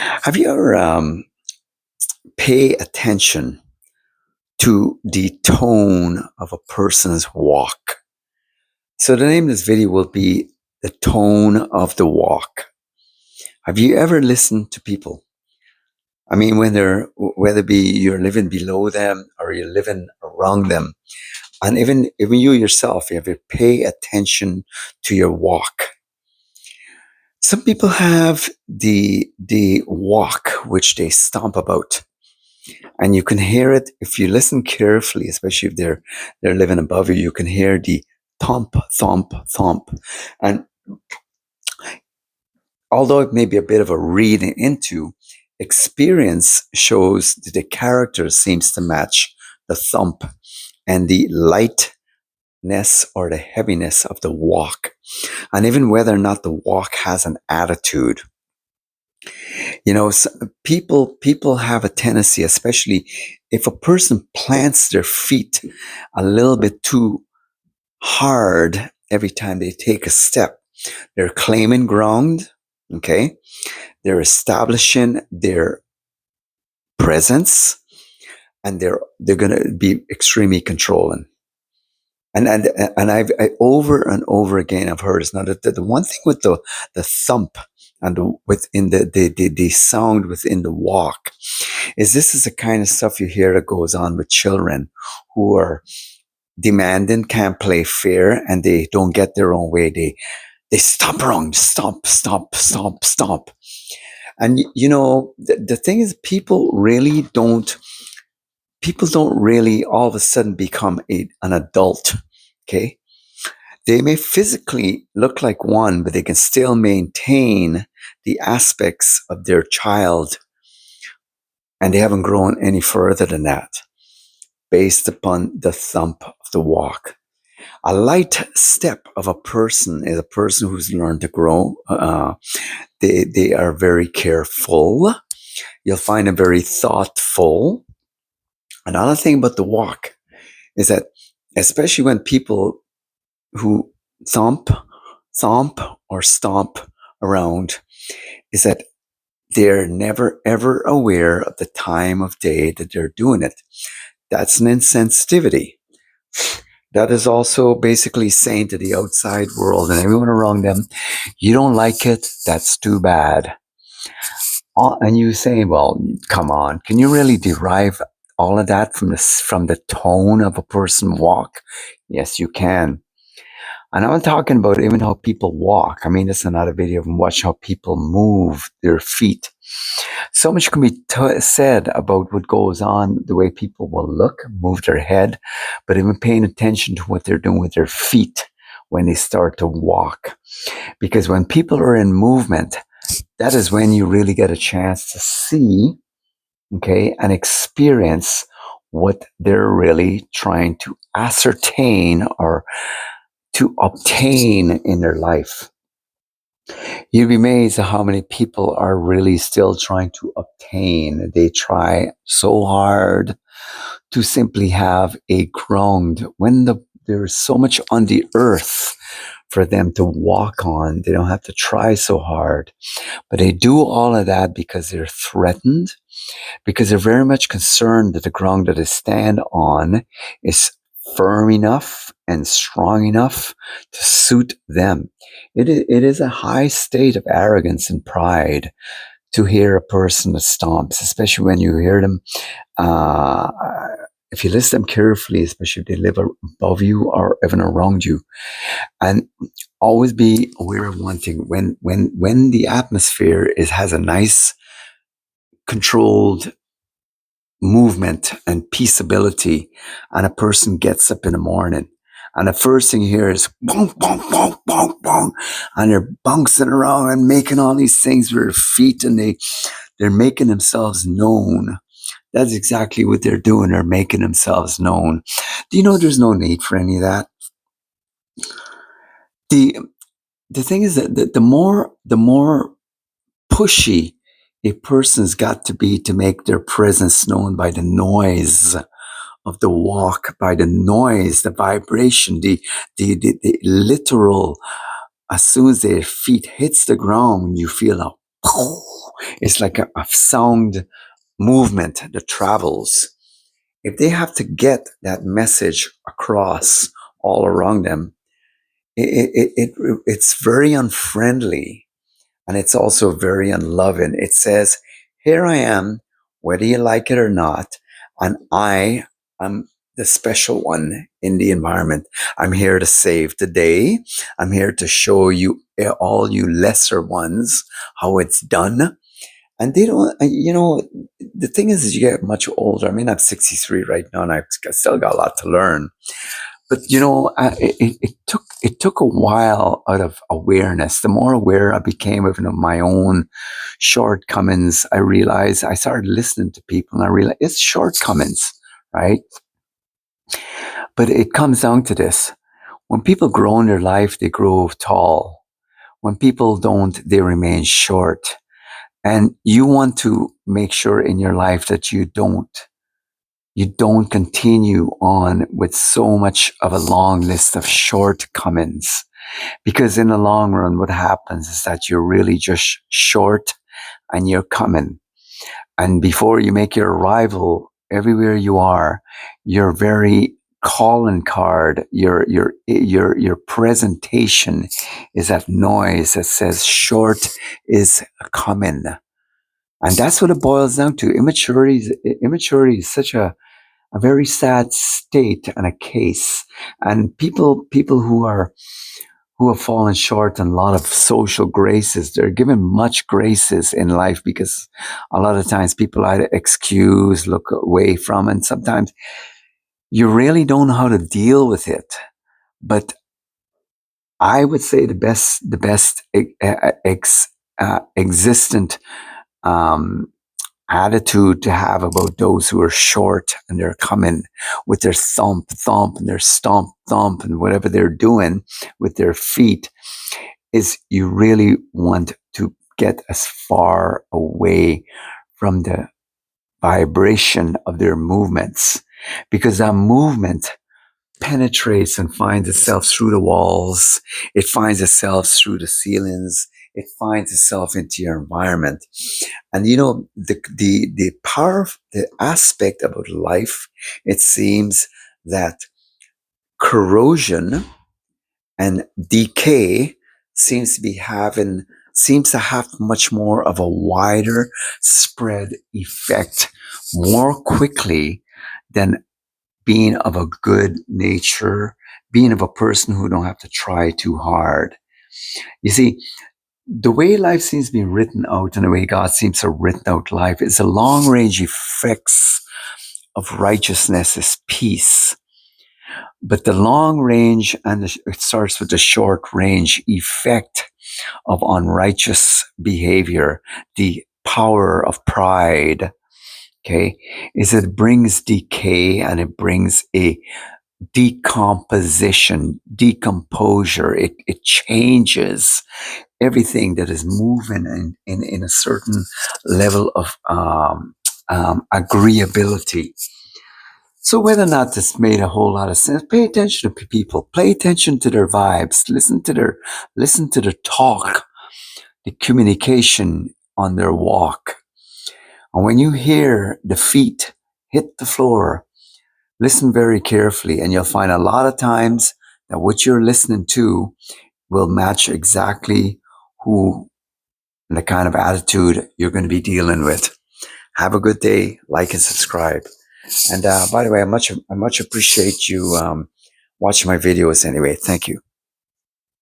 Have you ever pay attention to the tone of a person's walk? So the name of this video will be the tone of the walk. Have you ever listened to people? I mean, when they're whether it be you're living below them or you're living around them, and even you yourself, you have to pay attention to your walk. Some people have the walk which they stomp about, and you can hear it if you listen carefully, especially if they're living above you. You can hear the thump, thump, thump, and although it may be a bit of a reading into, experience shows that the character seems to match the thump and the lightness or the heaviness of the walk, and even whether or not the walk has an attitude. People have a tendency, especially if a person plants their feet a little bit too hard every time they take a step. They're claiming ground, okay? They're establishing their presence, and they're going to be extremely controlling. And I over and over again I've heard it's not the one thing with the thump and within the sound within the walk is this is the kind of stuff you hear that goes on with children who are demanding, can't play fair, and they don't get their own way. They stomp around, stomp, stomp, stomp, stomp. And the thing is, people don't really all of a sudden become an adult. Okay, they may physically look like one, but they can still maintain the aspects of their child, and they haven't grown any further than that based upon the thump of the walk. A light step of a person is a person who's learned to grow. They are very careful. You'll find them very thoughtful. Another thing about the walk is that, especially when people who thump, or stomp around, is that they're never ever aware of the time of day that they're doing it. That's an insensitivity. That is also basically saying to the outside world and everyone around them, you don't like it, that's too bad. And you say, well, come on, can you really derive all of that from the tone of a person walk? Yes, you can. And I'm talking about even how people walk. I mean, this is another video of watch how people move their feet. So much can be said about what goes on, the way people will look, move their head, but even paying attention to what they're doing with their feet when they start to walk. Because when people are in movement, that is when you really get a chance to see, okay, and experience what they're really trying to ascertain or to obtain in their life. You'd be amazed at how many people are really still trying to obtain. They try so hard to simply have a ground when there is so much on the earth for them to walk on. They don't have to try so hard. But they do all of that because they're threatened, because they're very much concerned that the ground that they stand on is firm enough and strong enough to suit them. It is a high state of arrogance and pride to hear a person that stomps, especially when you hear them. If you listen to them carefully, especially if they live above you or even around you, and always be aware of one thing: when the atmosphere has a nice, controlled movement and peaceability, and a person gets up in the morning, and the first thing you hear is bonk, bonk, bonk, bonk, bonk, and they're bouncing around and making all these things with their feet, and they're making themselves known. That's exactly what they're doing. They're making themselves known. Do you know there's no need for any of that? The the thing is that the more pushy a person's got to be to make their presence known by the noise of the walk, by the noise, the vibration, the literal, as soon as their feet hits the ground, you feel a it's like a sound movement that travels. If they have to get that message across all around them, it's very unfriendly, and it's also very unloving. It says, "Here I am, whether you like it or not, and I am the special one in the environment. I'm here to save the day. I'm here to show you, all you lesser ones, how it's done." And they don't, the thing is, as you get much older, I mean, I'm 63 right now, and I've still got a lot to learn. But it took a while out of awareness. The more aware I became of my own shortcomings, I realized I started listening to people, and I realized it's shortcomings, right? But it comes down to this: when people grow in their life, they grow tall. When people don't, they remain short. And you want to make sure in your life that you don't continue on with so much of a long list of shortcomings. Because in the long run, what happens is that you're really just short and you're coming. And before you make your arrival, everywhere you are, your very calling card, your presentation is that noise that says short is coming. And that's what it boils down to. Immaturity is such a very sad state and a case. And people who have fallen short on a lot of social graces, they're given much graces in life, because a lot of times people either excuse, look away from, and sometimes you really don't know how to deal with it. But I would say the best existent um, attitude to have about those who are short and they're coming with their thump thump and their stomp thump and whatever they're doing with their feet, is you really want to get as far away from the vibration of their movements, because that movement penetrates and finds itself through the walls. It finds itself through the ceilings. It finds itself into your environment. And the power of the aspect about life, it seems that corrosion and decay seems to have much more of a wider spread effect more quickly than being of a good nature, being of a person who don't have to try too hard. You see, the way life seems to be written out and the way God seems to have written out life is the long range effects of righteousness is peace. But the long range, and it starts with the short range effect of unrighteous behavior, the power of pride, okay, is it brings decay and it brings a decomposure. It changes everything that is moving in a certain level of agreeability. So whether or not this made a whole lot of sense, pay attention to people, pay attention to their vibes, listen to their talk, the communication on their walk. And when you hear the feet hit the floor, listen very carefully, and you'll find a lot of times that what you're listening to will match exactly who and the kind of attitude you're going to be dealing with. Have a good day. Like and subscribe. And by the way, I much appreciate you watching my videos anyway. Thank you.